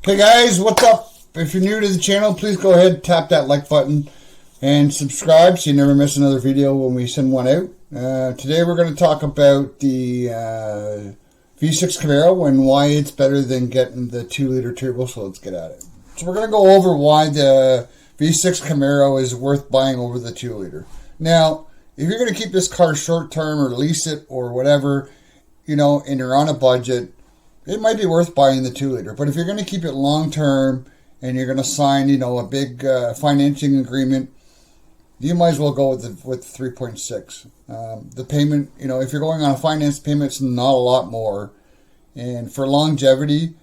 Hey guys, what's up? If you're new to the channel, please go ahead and tap that like button and subscribe so you never miss another video when we send one out. Today we're going to talk about the V6 Camaro and why it's better than getting the 2-liter turbo, so let's get at it. So we're going to go over why the V6 Camaro is worth buying over the 2-liter. Now, if you're going to keep this car short term or lease it or whatever, you know, and you're on a budget, it might be worth buying the 2-liter. But if you're going to keep it long term and you're going to sign, you know, a big financing agreement, you might as well go with the 3.6. The payment, you know, if you're going on a finance payment, it's not a lot more. And for longevity,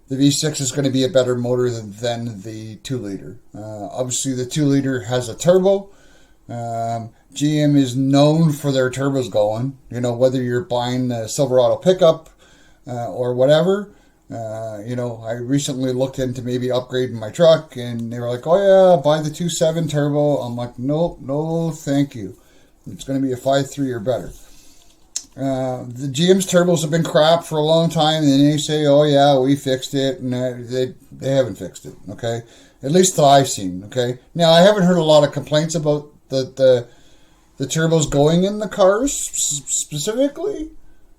the V6 is going to be a better motor than the 2-liter. Obviously, the 2-liter has a turbo. GM is known for their turbos going. You know, whether you're buying a Silverado pickup, or whatever. You know, I recently looked into maybe upgrading my truck, and they were like, oh yeah, buy the 2.7 turbo. I'm like, nope, no thank you. It's going to be a 5.3 or better. The GM's turbos have been crap for a long time, and then they say, oh yeah, we fixed it, and they haven't fixed it, okay? At least that I've seen, okay? Now, I haven't heard a lot of complaints about the turbos going in the cars specifically,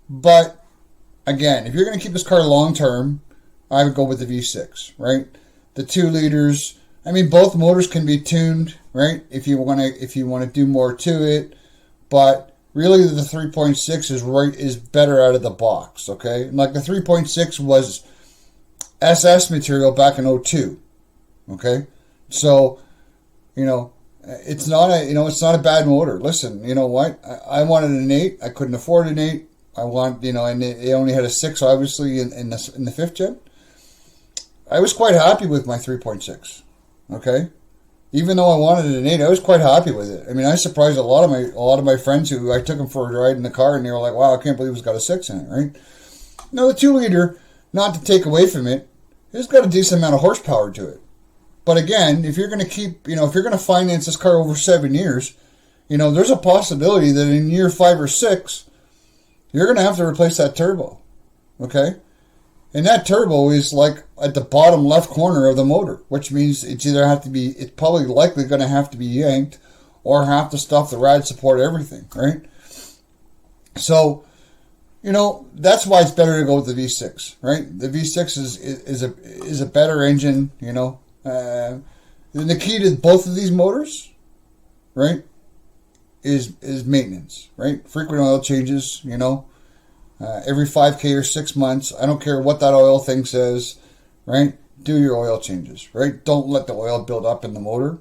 but again, if you're going to keep this car long term, I would go with the V6, right? The 2 liters, I mean, both motors can be tuned, right? If you want to do more to it, but really the 3.6 is better out of the box, okay? And like the 3.6 was SS material back in '02, okay? So, you know, it's not a bad motor. Listen, you know what? I wanted an 8. I couldn't afford an 8. I want, you know, and they only had a 6, obviously, in the 5th gen. I was quite happy with my 3.6. Okay, even though I wanted an 8, I was quite happy with it. I mean, I surprised a lot of my friends who I took them for a ride in the car, and they were like, "Wow, I can't believe it's got a 6 in it." Right? Now the 2-liter, not to take away from it, it's got a decent amount of horsepower to it. But again, if you're going to keep, you know, if you're going to finance this car over 7 years, you know, there's a possibility that in year 5 or 6. You're going to have to replace that turbo, okay? And that turbo is like at the bottom left corner of the motor, which means it's probably likely going to have to be yanked or have to stuff the rad support, everything, right? So, you know, that's why it's better to go with the V6, right? The V6 is a better engine, you know. The key to both of these motors, right, is maintenance, right? Frequent oil changes, you know, every 5K or 6 months. I don't care what that oil thing says, right? Do your oil changes, right? Don't let the oil build up in the motor,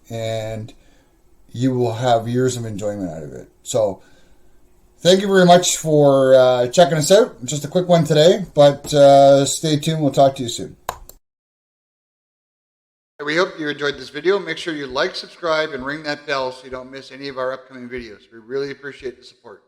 and you will have years of enjoyment out of it. So thank you very much for checking us out. Just a quick one today, but stay tuned. We'll talk to you soon. We hope you enjoyed this video. Make sure you like, subscribe, and ring that bell so you don't miss any of our upcoming videos. We really appreciate the support.